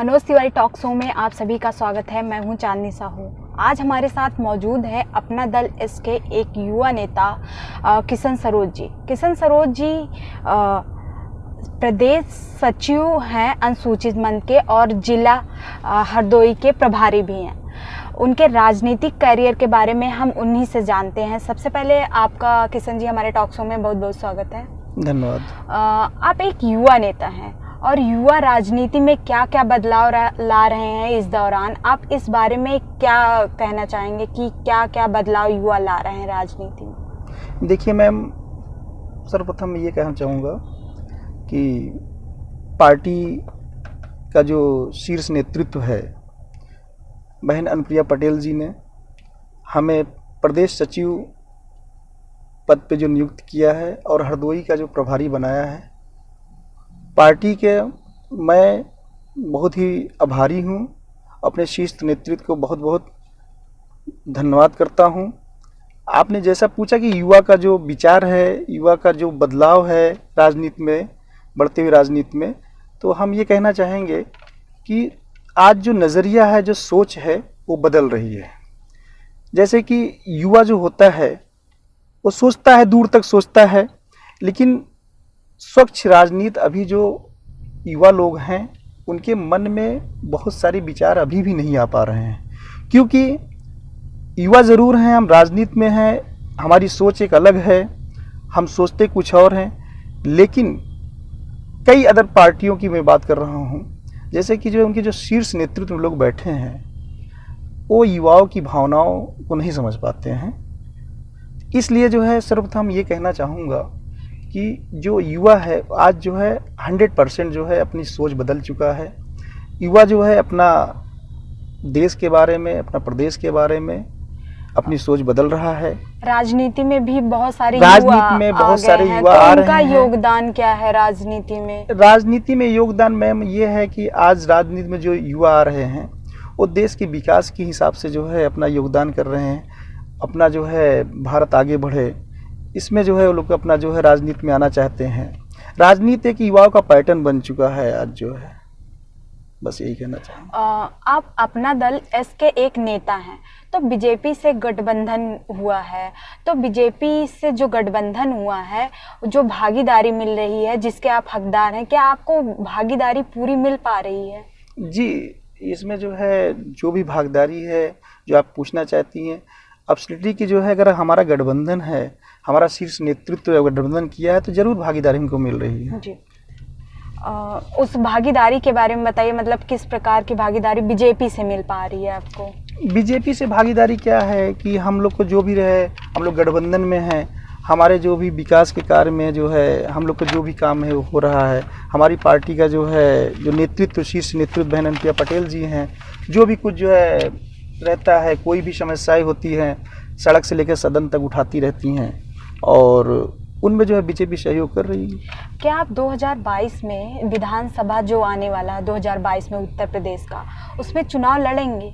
Manoj Tiwari talk show में आप सभी का स्वागत है। मैं हूं चांदनी साहू। आज हमारे साथ मौजूद है अपना दल इसके एक युवा नेता किशन सरोज जी। किशन सरोज जी प्रदेश सचिव हैं अनुसूचित मंच के और जिला हरदोई के प्रभारी भी हैं। उनके राजनीतिक करियर के बारे में हम उन्हीं से जानते हैं। सबसे पहले आपका किशन जी हमारे टॉक शो में बहुत बहुत स्वागत है। धन्यवाद। आप एक युवा नेता हैं और युवा राजनीति में क्या क्या बदलाव ला रहे हैं इस दौरान, आप इस बारे में क्या कहना चाहेंगे कि क्या क्या बदलाव युवा ला रहे हैं राजनीति में? देखिए मैम, सर्वप्रथम मैं ये कहना चाहूँगा कि पार्टी का जो शीर्ष नेतृत्व है, बहन अनुप्रिया पटेल जी ने हमें प्रदेश सचिव पद पे जो नियुक्त किया है और हरदोई का जो प्रभारी बनाया है, पार्टी के मैं बहुत ही आभारी हूँ। अपने शीर्ष नेतृत्व को बहुत बहुत धन्यवाद करता हूँ। आपने जैसा पूछा कि युवा का जो विचार है, युवा का जो बदलाव है राजनीति में, बढ़ते हुए राजनीति में, तो हम ये कहना चाहेंगे कि आज जो नज़रिया है, जो सोच है, वो बदल रही है। जैसे कि युवा जो होता है वो सोचता है, दूर तक सोचता है, लेकिन स्वच्छ राजनीति अभी जो युवा लोग हैं उनके मन में बहुत सारे विचार अभी भी नहीं आ पा रहे हैं। क्योंकि युवा ज़रूर हैं, हम राजनीति में हैं, हमारी सोच एक अलग है, हम सोचते कुछ और हैं, लेकिन कई अदर पार्टियों की मैं बात कर रहा हूँ, जैसे कि जो उनके जो शीर्ष नेतृत्व में लोग बैठे हैं वो युवाओं की भावनाओं को नहीं समझ पाते हैं। इसलिए जो है सर्वप्रथम ये कहना चाहूँगा कि जो युवा है आज जो है 100% जो है अपनी सोच बदल चुका है। युवा जो है अपना देश के बारे में, अपना प्रदेश के बारे में अपनी सोच बदल रहा है। राजनीति में भी बहुत सारे राजनीति में बहुत सारे युवा आ रहे हैं। उनका योगदान क्या है राजनीति में? राजनीति में योगदान मैम ये है कि आज राजनीति में जो युवा आ रहे हैं वो देश के विकास के हिसाब से जो है अपना योगदान कर रहे हैं। अपना जो है भारत आगे बढ़े, इसमें जो है वो लोग अपना जो है राजनीति में आना चाहते हैं। राजनीति एक युवाओं का पैटर्न बन चुका है आज जो है, बस यही कहना चाहेंगे। आप अपना दल एस के एक नेता हैं, तो बीजेपी से गठबंधन हुआ है, तो बीजेपी से जो गठबंधन हुआ है, जो भागीदारी मिल रही है जिसके आप हकदार हैं, क्या आपको भागीदारी पूरी मिल पा रही है? जी, इसमें जो है जो भी भागीदारी है जो आप पूछना चाहती हैं, एब्सोल्युटली की जो है अगर हमारा गठबंधन है, हमारा शीर्ष नेतृत्व गठबंधन किया है, तो जरूर भागीदारी हमको मिल रही है। जी। उस भागीदारी के बारे में बताइए, मतलब किस प्रकार की भागीदारी बीजेपी से मिल पा रही है आपको? बीजेपी से भागीदारी क्या है कि हम लोग को जो भी रहे, हम लोग गठबंधन में हैं, हमारे जो भी विकास के कार्य में जो है हम लोग को जो भी काम है वो हो रहा है। हमारी पार्टी का जो है जो नेतृत्व, शीर्ष नेतृत्व बहन अनुप्रिया पटेल जी हैं, जो भी कुछ जो है रहता है, कोई भी समस्याएं होती हैं सड़क से लेकर सदन तक उठाती रहती हैं और उनमें जो है बीजेपी सहयोग कर रही है। क्या आप 2022 में विधानसभा जो आने वाला है 2022 में उत्तर प्रदेश का, उसमें चुनाव लड़ेंगे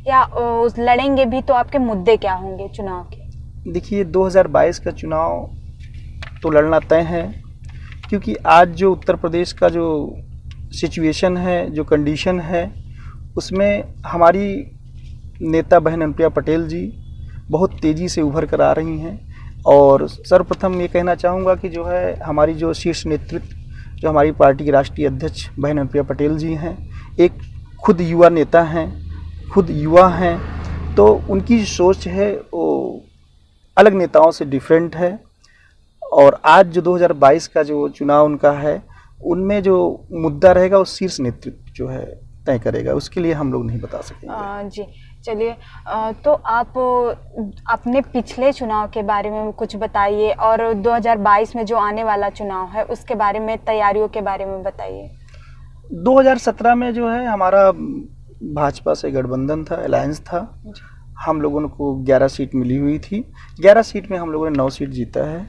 या उस लड़ेंगे भी तो आपके मुद्दे क्या होंगे चुनाव के? देखिए 2022 का चुनाव तो लड़ना तय है, क्योंकि आज जो उत्तर प्रदेश का जो सिचुएशन है, जो कंडीशन है, उसमें हमारी नेता बहन अनुप्रिया पटेल जी बहुत तेज़ी से उभर कर आ रही हैं। और सर्वप्रथम ये कहना चाहूँगा कि जो है हमारी जो शीर्ष नेतृत्व, जो हमारी पार्टी की राष्ट्रीय अध्यक्ष बहन अनुप्रिया पटेल जी हैं, एक खुद युवा नेता हैं, खुद युवा हैं, तो उनकी सोच है वो अलग नेताओं से डिफरेंट है। और आज जो 2022 का जो चुनाव उनका है, उनमें जो मुद्दा रहेगा वो शीर्ष नेतृत्व जो है तय करेगा, उसके लिए हम लोग नहीं बता सकेंगे। जी चलिए, तो आप अपने पिछले चुनाव के बारे में कुछ बताइए और 2022 में जो आने वाला चुनाव है उसके बारे में, तैयारियों के बारे में बताइए। 2017 में जो है हमारा भाजपा से गठबंधन था, अलायंस था। हम लोगों को 11 सीट मिली हुई थी। 11 सीट में हम लोगों ने 9 सीट जीता है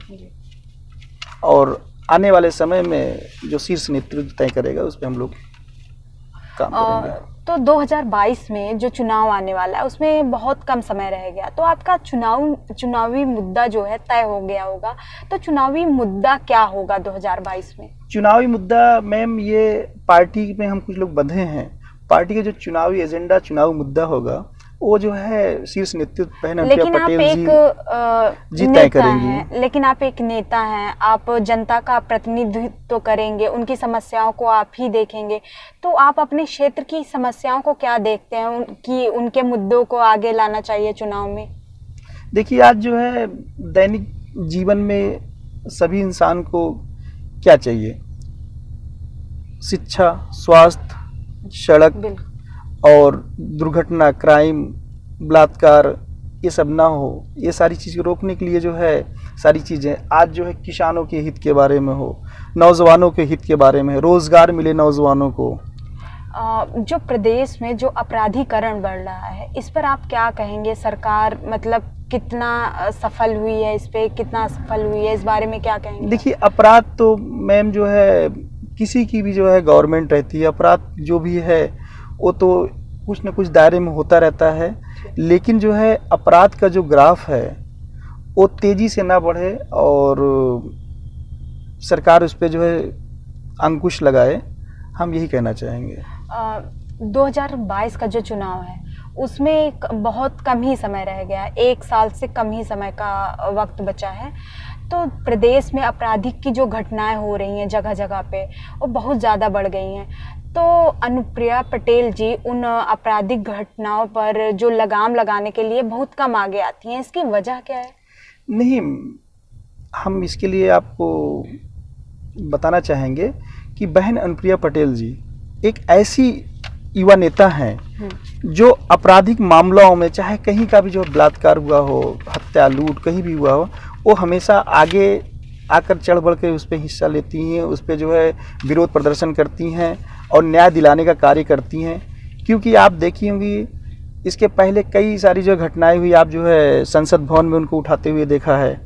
और आने वाले समय में जो शीर्ष नेतृत्व तय करेगा उस पर हम लोग काम करेंगे। तो 2022 में जो चुनाव आने वाला है उसमें बहुत कम समय रह गया, तो आपका चुनावी मुद्दा जो है तय हो गया होगा, तो चुनावी मुद्दा क्या होगा 2022 में? चुनावी मुद्दा मैम, ये पार्टी में हम कुछ लोग बंधे हैं, पार्टी का जो चुनावी एजेंडा, चुनावी मुद्दा होगा, वो जो है शीर्ष नेतृत्व बहन अनुप्रिया लेकिन आप पटेल एक जी तय नेता करेंगी। हैं, लेकिन आप एक नेता हैं, आप जनता का प्रतिनिधित्व करेंगे, उनकी समस्याओं को आप ही देखेंगे, तो आप अपने क्षेत्र की समस्याओं को क्या देखते हैं कि उनके मुद्दों को आगे लाना चाहिए चुनाव में? देखिए, आज जो है दैनिक जीवन में सभी इंसान को क्या चाहिए? शिक्षा, स्वास्थ्य, सड़क बिल्कुल। और दुर्घटना, क्राइम, बलात्कार, ये सब ना हो, ये सारी चीज़ें रोकने के लिए जो है सारी चीज़ें आज जो है किसानों के हित के बारे में हो, नौजवानों के हित के बारे में, रोजगार मिले नौजवानों को। जो प्रदेश में जो अपराधीकरण बढ़ रहा है, इस पर आप क्या कहेंगे? सरकार मतलब कितना सफल हुई है, इस पे कितना सफल हुई है, इस बारे में क्या कहेंगे? देखिए, अपराध तो मैम जो है किसी की भी जो है गवर्नमेंट रहती है, अपराध जो भी है वो तो कुछ न कुछ दायरे में होता रहता है, लेकिन जो है अपराध का जो ग्राफ है वो तेजी से ना बढ़े और सरकार उस पर जो है अंकुश लगाए, हम यही कहना चाहेंगे। 2022 का जो चुनाव है उसमें बहुत कम ही समय रह गया है, 1 साल से कम ही समय का वक्त बचा है, तो प्रदेश में आपराधिक की जो घटनाएं हो रही हैं जगह जगह पे, वो बहुत ज़्यादा बढ़ गई हैं। तो अनुप्रिया पटेल जी उन आपराधिक घटनाओं पर जो लगाम लगाने के लिए बहुत कम आगे आती हैं, इसकी वजह क्या है? नहीं, हम इसके लिए आपको बताना चाहेंगे कि बहन अनुप्रिया पटेल जी एक ऐसी युवा नेता हैं जो आपराधिक मामलों में, चाहे कहीं का भी जो बलात्कार हुआ हो, हत्या, लूट कहीं भी हुआ हो, वो हमेशा आगे आकर चढ़ बढ़ के उस पर हिस्सा लेती हैं, उस पर जो है विरोध प्रदर्शन करती हैं और न्याय दिलाने का कार्य करती हैं। क्योंकि आप देखी होंगी इसके पहले कई सारी जो घटनाएं हुई, आप जो है संसद भवन में उनको उठाते हुए देखा है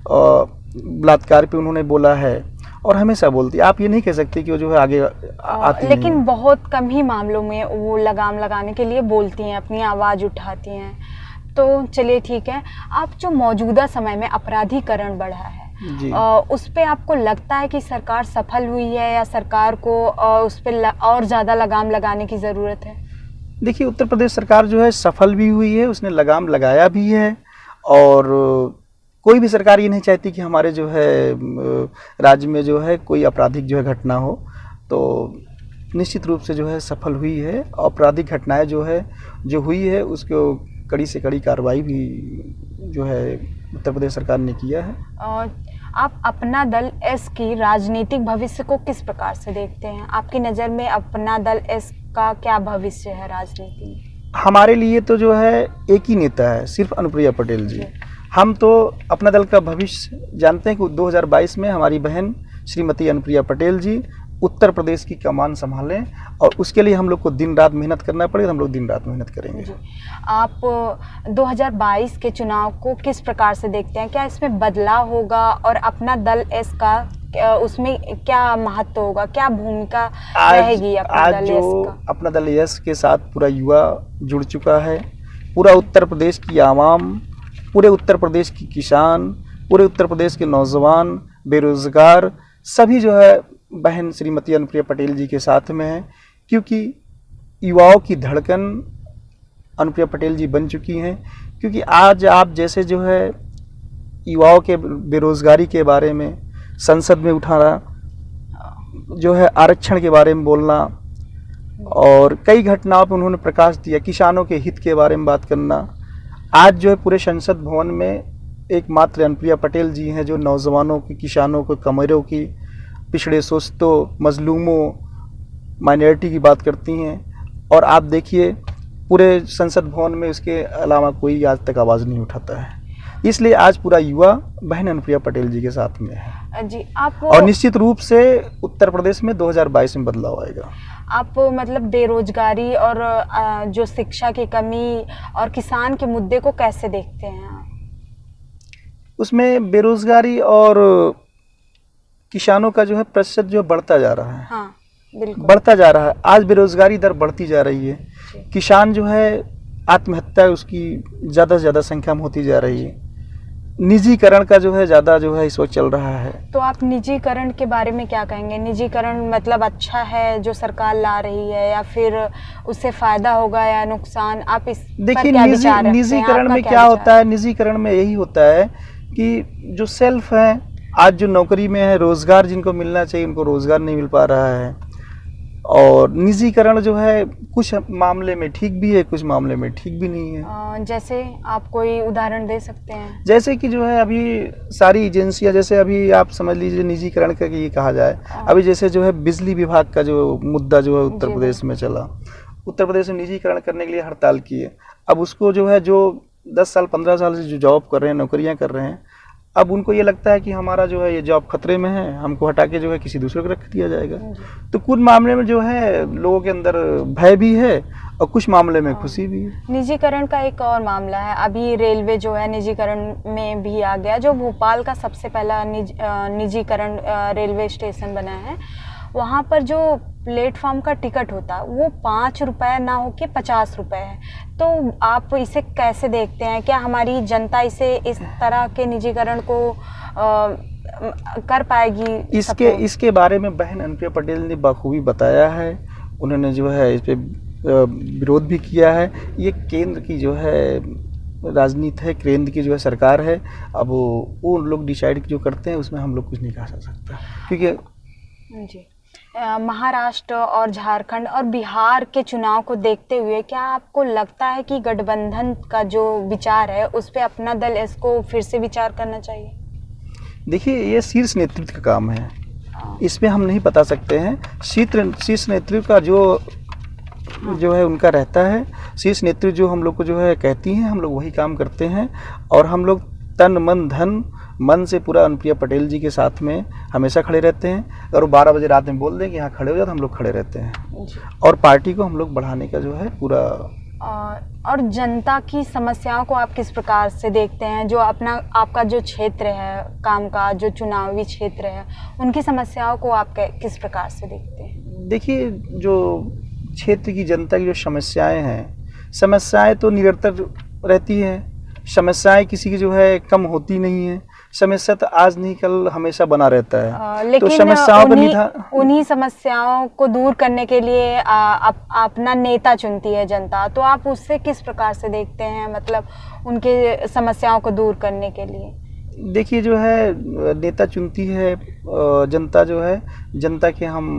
और बलात्कार पे उन्होंने बोला है और हमेशा बोलती है। आप ये नहीं कह सकते कि वो जो है आगे आती लेकिन नहीं। बहुत कम ही मामलों में वो लगाम लगाने के लिए बोलती हैं, अपनी आवाज़ उठाती हैं। तो चलिए ठीक है, आप जो मौजूदा समय में अपराधीकरण बढ़ा है जी। उस पे आपको लगता है कि सरकार सफल हुई है या सरकार को उस पे और ज़्यादा लगाम लगाने की ज़रूरत है? देखिए, उत्तर प्रदेश सरकार जो है सफल भी हुई है, उसने लगाम लगाया भी है और कोई भी सरकार ये नहीं चाहती कि हमारे जो है राज्य में जो है कोई आपराधिक जो है घटना हो। तो निश्चित रूप से जो है सफल हुई है। आपराधिक घटनाएं जो हुई है उसको कड़ी से कड़ी कार्रवाई भी जो है उत्तर प्रदेश सरकार ने किया है। आप अपना दल एस की राजनीतिक भविष्य को किस प्रकार से देखते हैं? आपकी नज़र में अपना दल एस का क्या भविष्य है राजनीति में? हमारे लिए तो जो है एक ही नेता है, सिर्फ अनुप्रिया पटेल जी। हम तो अपना दल का भविष्य जानते हैं कि 2022 में हमारी बहन श्रीमती अनुप्रिया पटेल जी उत्तर प्रदेश की कमान संभालें और उसके लिए हम लोग को दिन रात मेहनत करना पड़ेगा, हम लोग दिन रात मेहनत करेंगे। आप 2022 के चुनाव को किस प्रकार से देखते हैं? क्या इसमें बदलाव होगा और अपना दल एस का उसमें क्या महत्व होगा, क्या भूमिका रहेगी अपना दल एस का? अपना दल एस के साथ पूरा युवा जुड़ चुका है, पूरा उत्तर प्रदेश की आवाम, पूरे उत्तर प्रदेश की किसान, पूरे उत्तर प्रदेश के नौजवान, बेरोजगार सभी जो है बहन श्रीमती अनुप्रिया पटेल जी के साथ में है। क्योंकि युवाओं की धड़कन अनुप्रिया पटेल जी बन चुकी हैं। क्योंकि आज आप जैसे जो है युवाओं के बेरोजगारी के बारे में संसद में उठाना, जो है आरक्षण के बारे में बोलना और कई घटनाओं पर उन्होंने प्रकाश दिया, किसानों के हित के बारे में बात करना। आज जो है पूरे संसद भवन में एकमात्र अनुप्रिया पटेल जी हैं जो नौजवानों की, किसानों को, कमरों की, पिछड़े शोषितों, मजलूमों, माइनॉरिटी की बात करती हैं। और आप देखिए पूरे संसद भवन में उसके अलावा कोई आज तक आवाज़ नहीं उठाता है। इसलिए आज पूरा युवा बहन अनुप्रिया पटेल जी के साथ में है जी। आप और निश्चित रूप से उत्तर प्रदेश में 2022 में बदलाव आएगा। आप मतलब बेरोजगारी और जो शिक्षा की कमी और किसान के मुद्दे को कैसे देखते हैं? उसमें बेरोजगारी और किसानों का जो है प्रतिशत जो बढ़ता जा रहा है। हाँ, बिल्कुल बढ़ता जा रहा है। आज बेरोजगारी दर बढ़ती जा रही है, किसान जो है आत्महत्या उसकी ज़्यादा से ज़्यादा संख्या में होती जा रही है। निजीकरण का जो है ज़्यादा जो है इस वक्त चल रहा है। तो आप निजीकरण के बारे में क्या कहेंगे? निजीकरण मतलब अच्छा है जो सरकार ला रही है, या फिर उससे फायदा होगा या नुकसान? आप इस पर देखिए, क्या विचार रखते हैं? निजीकरण आपका में क्या क्या विचार होता है, निजीकरण में यही होता है कि जो सेल्फ है, आज जो नौकरी में है, रोजगार जिनको मिलना चाहिए उनको रोजगार नहीं मिल पा रहा है। और निजीकरण जो है कुछ मामले में ठीक भी है, कुछ मामले में ठीक भी नहीं है। जैसे आप कोई उदाहरण दे सकते हैं? जैसे कि जो है अभी सारी एजेंसियां, जैसे अभी आप समझ लीजिए निजीकरण का ये कहा जाए, अभी जैसे जो है बिजली विभाग का जो मुद्दा जो है उत्तर प्रदेश में चला, उत्तर प्रदेश में निजीकरण करने के लिए हड़ताल की है। अब उसको जो है जो 10 साल 15 साल से जो जॉब कर रहे हैं, नौकरियां कर रहे हैं, अब उनको ये लगता है कि हमारा जो है ये जॉब खतरे में है, हमको हटा के जो है किसी दूसरे को रख दिया जाएगा। तो कुछ मामले में जो है लोगों के अंदर भय भी है और कुछ मामले में खुशी भी है। निजीकरण का एक और मामला है, अभी रेलवे जो है निजीकरण में भी आ गया। जो भोपाल का सबसे पहला निजीकरण रेलवे स्टेशन बना है, वहाँ पर जो प्लेटफॉर्म का टिकट होता है वो 5 रुपये ना हो के 50 रुपये है। तो आप इसे कैसे देखते हैं? क्या हमारी जनता इसे इस तरह के निजीकरण को कर पाएगी? इसके बारे में बहन अनुप्रिया पटेल ने बखूबी बताया है। उन्होंने जो है इस पे विरोध भी किया है। ये केंद्र की जो है राजनीति है, केंद्र की जो है सरकार है। अब वो लोग डिसाइड जो करते हैं उसमें हम लोग कुछ नहीं कह सकता, क्योंकि जी महाराष्ट्र और झारखंड और बिहार के चुनाव को देखते हुए क्या आपको लगता है कि गठबंधन का जो विचार है उस पे अपना दल इसको फिर से विचार करना चाहिए? देखिए, ये शीर्ष नेतृत्व का काम है, इसमें हम नहीं बता सकते हैं। शीर्ष नेतृत्व का जो है उनका रहता है। शीर्ष नेतृत्व जो हम लोग को जो है कहती हैं, हम लोग वही काम करते हैं। और हम लोग तन मन धन मन से पूरा अनुप्रिया पटेल जी के साथ में हमेशा खड़े रहते हैं। अगर वो 12 बजे रात में बोल दें कि यहाँ खड़े हो जाए तो हम लोग खड़े रहते हैं। और पार्टी को हम लोग बढ़ाने का जो है पूरा। और जनता की समस्याओं को आप किस प्रकार से देखते हैं? जो आपका जो क्षेत्र है काम का, जो चुनावी क्षेत्र है, उनकी समस्याओं को आप किस प्रकार से देखते हैं? देखिए, जो क्षेत्र की जनता की जो समस्याएं हैं, समस्याएं तो निरंतर रहती हैं। समस्याएं किसी की जो है कम होती नहीं है। समस्या तो आज नहीं कल हमेशा बना रहता है। लेकिन तो समस्याओं का उन्हीं समस्याओं को दूर करने के लिए अपना नेता चुनती है जनता। तो आप उससे किस प्रकार से देखते हैं, मतलब उनके समस्याओं को दूर करने के लिए? देखिए, जो है नेता चुनती है जनता, जो है जनता के हम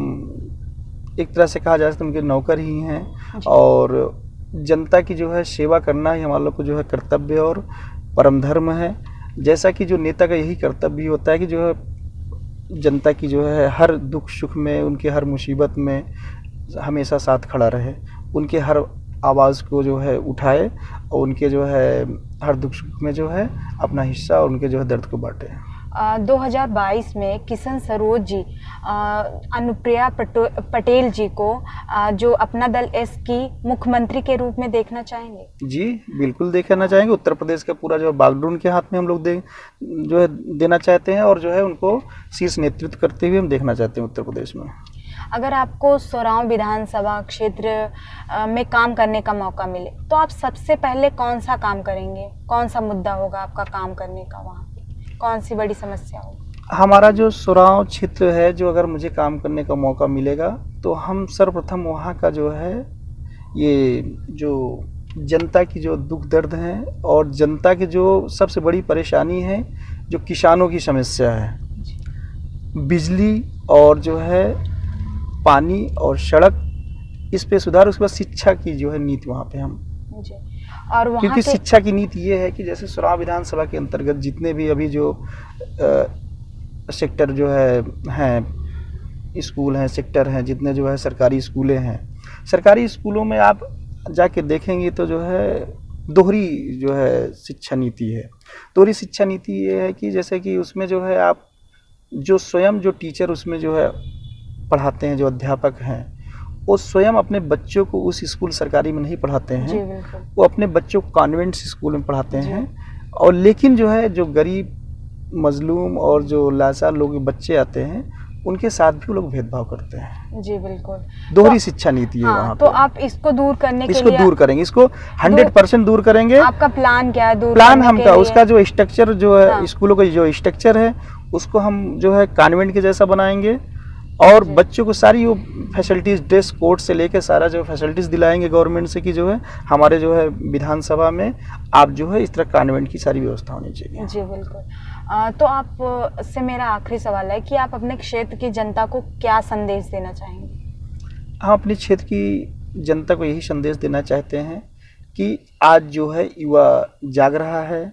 एक तरह से कहा जाए तो उनके नौकर ही हैं। और जनता की जो है सेवा करना ही हमारे लोग को जो है कर्तव्य और परम धर्म है। जैसा कि जो नेता का यही कर्तव्य भी होता है कि जो है जनता की जो है हर दुख सुख में, उनके हर मुसीबत में हमेशा साथ खड़ा रहे, उनके हर आवाज़ को जो है उठाए और उनके जो है हर दुख सुख में जो है अपना हिस्सा और उनके जो है दर्द को बांटे। 2022 में किशन सरोज जी अनुप्रिया पटेल जी को जो अपना दल एस की मुख्यमंत्री के रूप में देखना चाहेंगे? जी बिल्कुल देखना चाहेंगे। उत्तर प्रदेश का पूरा जो बागडोर उनके हाथ में हम लोग जो है देना चाहते हैं और जो है उनको शीर्ष नेतृत्व करते हुए हम देखना चाहते हैं उत्तर प्रदेश में। अगर आपको सोराव विधानसभा क्षेत्र में काम करने का मौका मिले तो आप सबसे पहले कौन सा काम करेंगे? कौन सा मुद्दा होगा आपका काम करने का? वहाँ कौन सी बड़ी समस्या होगी? हमारा जो सोराव क्षेत्र है, जो अगर मुझे काम करने का मौका मिलेगा तो हम सर्वप्रथम वहाँ का जो है ये जो जनता की जो दुख दर्द है और जनता की जो सबसे बड़ी परेशानी है, जो किसानों की समस्या है, बिजली और जो है पानी और सड़क, इस पे सुधार। उसके बाद शिक्षा की जो है नीति वहाँ पे हम और वहाँ क्योंकि शिक्षा की नीति ये है कि जैसे सोराव विधानसभा के अंतर्गत जितने भी अभी जो सेक्टर जो हैं स्कूल हैं, सेक्टर हैं, जितने जो है सरकारी स्कूलें हैं, सरकारी स्कूलों में आप जाके देखेंगे तो जो है दोहरी जो है शिक्षा नीति है। दोहरी शिक्षा नीति ये है कि जैसे कि उसमें जो है आप जो स्वयं जो टीचर उसमें जो है पढ़ाते हैं, जो अध्यापक हैं, वो स्वयं अपने बच्चों को उस स्कूल सरकारी में नहीं पढ़ाते हैं, वो अपने बच्चों को कॉन्वेंट स्कूल में पढ़ाते हैं। और लेकिन जो है जो गरीब मजलूम और जो लाचार लोग बच्चे आते हैं उनके साथ भी वो लोग भेदभाव करते हैं। जी बिल्कुल। दोहरी शिक्षा नीति है हाँ, वहाँ तो पे। आप इसको दूर करने के इसको लिए दूर करेंगे, इसको 100% दूर करेंगे। आपका प्लान क्या है दूर प्लान करने हम के का लिए? उसका जो स्ट्रक्चर जो है, हाँ। स्कूलों का जो स्ट्रक्चर है उसको हम जो है कॉन्वेंट के जैसा बनाएंगे और जी। बच्चों को सारी वो फैसिलिटीज, ड्रेस कोड से लेकर सारा जो फैसिलिटीज दिलाएंगे गवर्नमेंट से कि जो है हमारे जो है विधानसभा में आप जो है इस तरह कॉन्वेंट की सारी व्यवस्था होनी चाहिए। जी बिल्कुल। तो आप से मेरा आखिरी सवाल है कि आप अपने क्षेत्र की जनता को क्या संदेश देना चाहेंगे? हम अपने क्षेत्र की जनता को यही संदेश देना चाहते हैं कि आज जो है युवा जाग रहा है,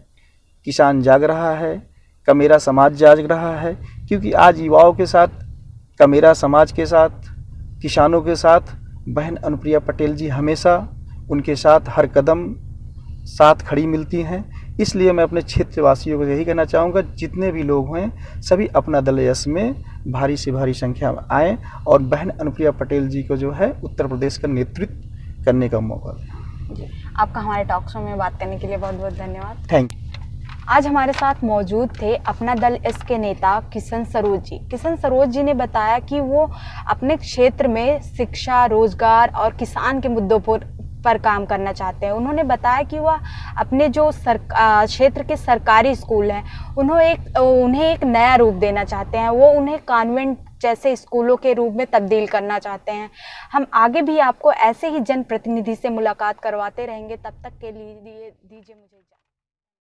किसान जाग रहा है, कमेरा समाज जाग रहा है, क्योंकि आज युवाओं के साथ, कमेरा समाज के साथ, किसानों के साथ बहन अनुप्रिया पटेल जी हमेशा उनके साथ हर कदम साथ खड़ी मिलती हैं। इसलिए मैं अपने क्षेत्रवासियों को यही कहना चाहूँगा, जितने भी लोग हैं सभी अपना दल यश में भारी से भारी संख्या में आएँ और बहन अनुप्रिया पटेल जी को जो है उत्तर प्रदेश का नेतृत्व करने का मौका दें। जी, आपका हमारे टॉक शो में बात करने के लिए बहुत बहुत धन्यवाद। Thank you. आज हमारे साथ मौजूद थे अपना दल एस के नेता किशन सरोज जी। किशन सरोज जी ने बताया कि वो अपने क्षेत्र में शिक्षा, रोजगार और किसान के मुद्दों पर काम करना चाहते हैं। उन्होंने बताया कि वह अपने जो क्षेत्र के सरकारी स्कूल हैं उन्हें एक नया रूप देना चाहते हैं। वो उन्हें कॉन्वेंट जैसे स्कूलों के रूप में तब्दील करना चाहते हैं। हम आगे भी आपको ऐसे ही जनप्रतिनिधि से मुलाकात करवाते रहेंगे। तब तक के लिए दीजिए मुझे इजाज़त।